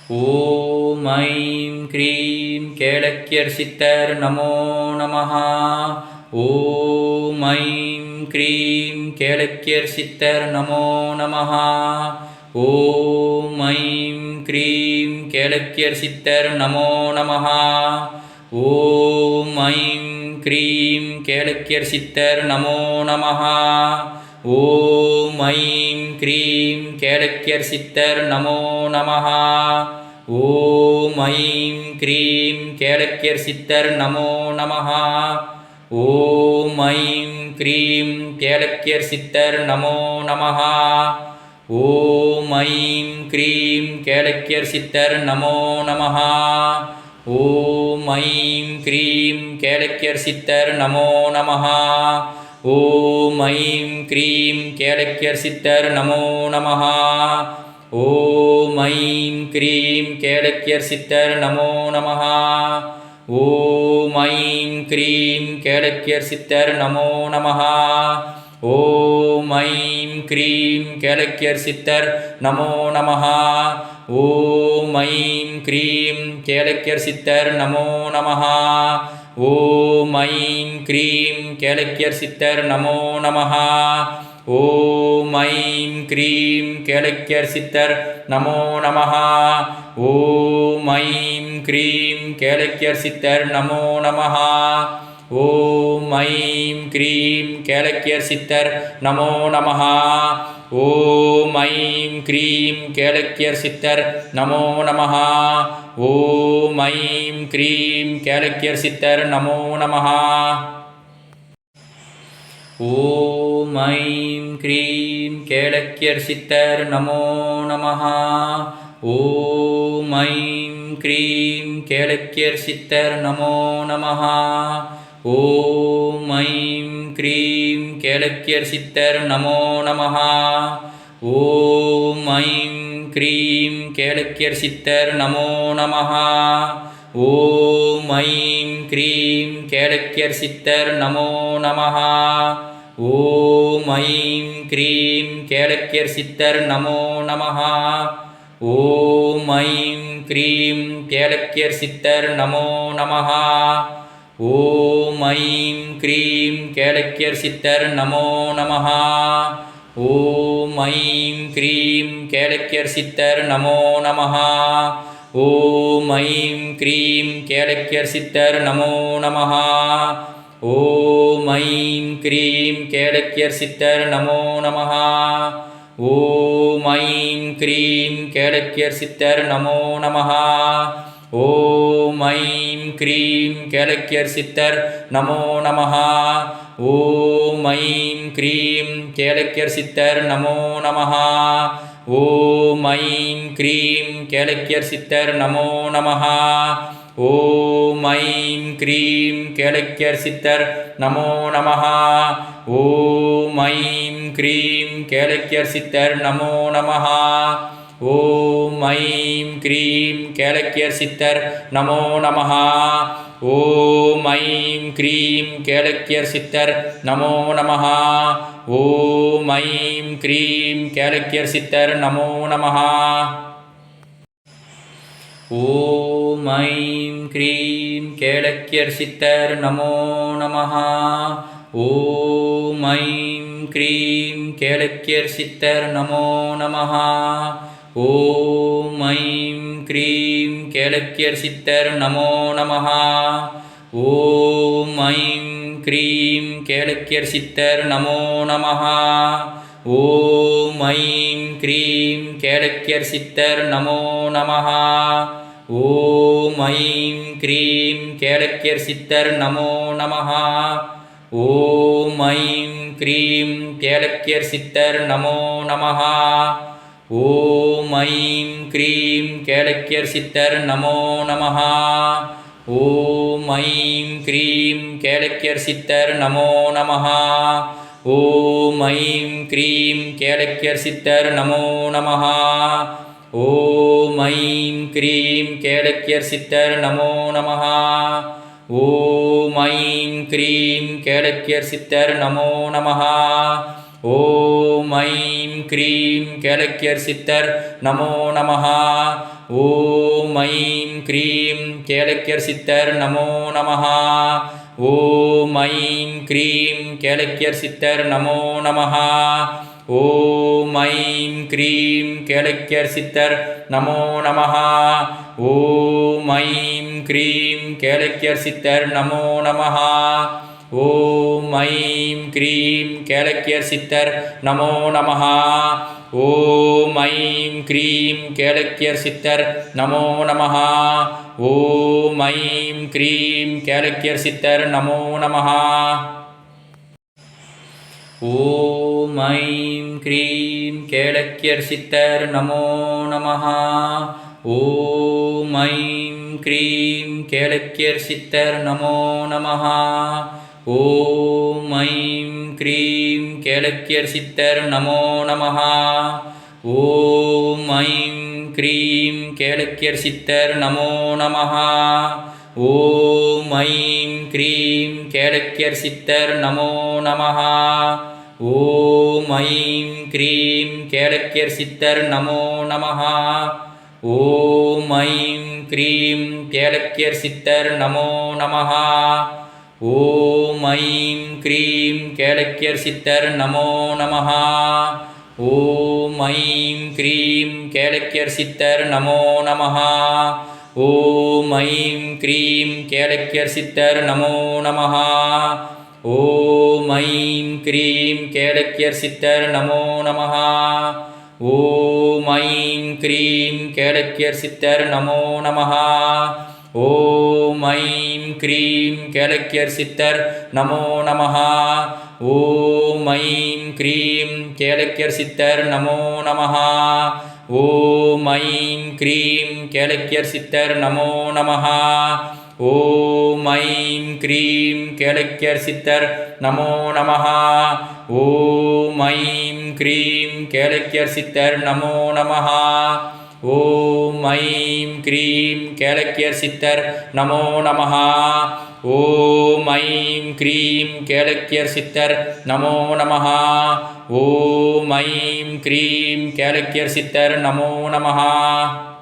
Om I'm cream கேளக்கியர் சித்தர் நமோ நமஹ. ஓம் I'm cream கேளக்கியர் சித்தர் நமோ நமஹ. ஓம் ஐம் க்ரீம் கேளக்கியர் சித்தர் நமோ நமஹ. ஓம் ஐம் க்ரீம் கேளக்கியர் சித்தர் நமோ நமஹ. ஓம் ஐம் க்ரீம் கேளக்கியர் சித்தர் நமோ நமஹ. ஓம் ஐம் க்ரீம் கேளக்கியர் சித்தர் நமோ நமஹ. ஓம் ஐம் க்ரீம் கேளக்கியர் சித்தர் நமோ நமஹ. ஓம் ஐம் க்ரீம் கேளக்கியர் சித்தர் நமோ நமஹ. ஓம் ஐம் க்ரீம் கேளக்கியர் சித்தர் நமோ நமஹ. ஓம் ஐம் க்ரீம் கேளக்கியர் சித்தர் நமோ நமஹ. ஓம் ஐம் க்ரீம் கேளக்கியர் சித்தர் நமோ நமஹ. ஓம் ஐம் க்ரீம் கேளக்கியர் சித்தர் நமோ நமஹ. ஓம் ஐம் க்ரீம் கேளக்கியர் சித்தர் நமோ நமஹ. ஓம் ஐம் க்ரீம் கேளக்கியர் சித்தர் நமோ நமஹ. ஓம் ஐம் க்ரீம் கேளக்கியர் சித்தர் நமோ நமஹ. ஓம் ஐம் க்ரீம் கேளக்கியர் சித்தர் நமோ நமஹ. ஓம் ஐம் க்ரீம் கேளக்கியர் சித்தர் நமோ நமஹ. ஓம் ஐம் க்ரீம் கேளக்கியர் சித்தர் நமோ நமஹ. ஓம் ஐம் க்ரீம் கேளக்கியர் சித்தர் நமோ நமஹ. ஓம் ஐம் க்ரீம் கேளக்கியர் சித்தர் நமோ நமஹ. ஓம் ஐம் க்ரீம் கேளக்கியர் சித்தர் நமோ நமஹ. ஓம் ஐம் க்ரீம் கேளக்கியர் சித்தர் நமோ நமஹ. ஓம் ஐம் க்ரீம் கேளக்கியர் சித்தர் நமோ நமஹ. ஓம் ஐம் க்ரீம் கேளக்கியர் சித்தர் நமோ நமஹ. ஓம் ஐம் க்ரீம் கேளக்கியர் சித்தர் நமோ நமஹ. ஓம் ஐம் க்ரீம் கேளக்கியர் சித்தர் நமோ நமஹ. ஓம் ஐம் க்ரீம் கேளக்கியர் சித்தர் நமோ நமஹ. ஓம் ஐம் க்ரீம் கேளக்கியர் சித்தர் நமோ நமஹ. ஓம் ஐம் க்ரீம் கேளக்கியர் சித்தர் நமோ நமஹ. ஓம் ஐம் க்ரீம் கேளக்கியர் சித்தர் நமோ நமஹ. ஓம் ஐம் க்ரீம் கேளக்கியர் சித்தர் நமோ நமஹ. ஓம் ஐம் க்ரீம் கேளக்கியர் சித்தர் நமோ நமஹ. ஓம் ஐம் க்ரீம் கேளக்கியர் சித்தர் நமோ நமஹ. ஓம் ஐம் க்ரீம் கேளக்கியர் சித்தர் நமோ நமஹ. ஓம் ஐம் க்ரீம் கேளக்கியர் சித்தர் நமோ நமஹ. ஓம் ஐம் க்ரீம் கேளக்கியர் சித்தர் நமோ நமஹ. ஓம் ஐம் க்ரீம் கேளக்கியர் சித்தர் நமோ நமஹ. ஓம் ஐம் க்ரீம் கேளக்கியர் சித்தர் நமோ நமஹ. ஓம் ஐம் க்ரீம் கேளக்கியர் சித்தர் நமோ நமஹ. ஓம் ஐம் க்ரீம் கேளக்கியர் சித்தர் நமோ நமஹ. ஓம் ஐம் க்ரீம் கேளக்கியர் சித்தர் நமோ நமஹ. ஓம் ஐம் க்ரீம் கேளக்கியர் சித்தர் நமோ நமஹ. ஓம் ஐம் க்ரீம் கேளக்கியர் சித்தர் நமோ நமஹ. ஓம் ஐம் க்ரீம் கேளக்கியர் சித்தர் நமோ நமஹ. ஓம் ஐம் க்ரீம் கேளக்கியர் சித்தர் நமோ நமஹ. ஓம் ஐம் க்ரீம் கேளக்கியர் சித்தர் நமோ நமஹ. ஓம் ஐம் க்ரீம் கேளக்கியர் சித்தர் நமோ நமஹ. ஓம் ஐம் க்ரீம் கேளக்கியர் சித்தர் நமோ நமஹ. ஓம் ஐம் க்ரீம் கேளக்கியர் சித்தர் நமோ நமஹ. ஓம் ஐம் க்ரீம் கேளக்கியர் சித்தர் நமோ நமஹ. ஓம் ஐம் க்ரீம் கேளக்கியர் சித்தர் நமோ நமஹ. ஓம் ஐம் க்ரீம் கேளக்கியர் சித்தர் நமோ நமஹ. ஓம் ஐம் க்ரீம் கேளக்கியர் சித்தர் நமோ நமஹ. ஓம் ஐம் க்ரீம் கேளக்கியர் சித்தர் நமோ நமஹ. ஓம் ஐம் க்ரீம் கேளக்கியர் சித்தர் நமோ நமஹ. ஓம் ஐம் க்ரீம் கேளக்கியர் சித்தர் நமோ நமஹ. ஓம் ஐம் க்ரீம் கேளக்கியர் சித்தர் நமோ நமஹ. ஓம் ஐம் க்ரீம் கேளக்கியர் சித்தர் நமோ நமஹ. ஓம் ஐம் க்ரீம் கேளக்கியர் சித்தர் நமோ நமஹ. ஓம் ஐம் க்ரீம் கேளக்கியர் சித்தர் நமோ நமஹ. ஓம் ஐம் க்ரீம் கேளக்கியர் சித்தர் நமோ நமஹ. ஓம் ஐம் க்ரீம் கேளக்கியர் சித்தர் நமோ நமஹ. ஓம் ஐம் க்ரீம் கேளக்கியர் சித்தர் நமோ நமஹ. ஓம் ஐம் க்ரீம் கேளக்கியர் சித்தர் நமோ நமஹ. ஓம் ஐம் க்ரீம் கேளக்கியர் சித்தர் நமோ நமஹ. ஓம் ஐம் க்ரீம் கேளக்கியர் சித்தர் நமோ நமஹ. ஓம் ஐம் க்ரீம் கேளக்கியர் சித்தர் நமோ நமஹ. ஓம் ஐம் க்ரீம் கேளக்கியர் சித்தர் நமோ நமஹ. ஓம் ஐம் க்ரீம் கேளக்கியர் சித்தர் நமோ நமஹ. ஓம் ஐம் க்ரீம் கேளக்கியர் சித்தர் நமோ நமஹ. ஓம் ஐம் க்ரீம் கேளக்கியர் சித்தர் நமோ நமஹ. ஓம் ஐம் க்ரீம் கேளக்கியர் சித்தர் நமோ நமஹ. ஓம் ஐம் க்ரீம் கேளக்கியர் சித்தர் நமோ நமஹ. ஓம் ஐம் க்ரீம் கேளக்கியர் சித்தர் நமோ நமஹ. ஓம் ஐம் க்ரீம் கேளக்கியர் சித்தர் நமோ நமஹ. ஓம் ஐம் க்ரீம் கேளக்கியர் சித்தர் நமோ நமஹ. ஓம் ஐம் க்ரீம் கேளக்கியர் சித்தர் நமோ நமஹ. ஓம் ஐம் க்ரீம் கேளக்கியர் சித்தர் நமோ நமஹ. ஓம் ஐம் க்ரீம் கேளக்கியர் சித்தர் நமோ நமஹ. ஓம் ஐம் க்ரீம் கேளக்கியர் சித்தர் நமோ நமஹ.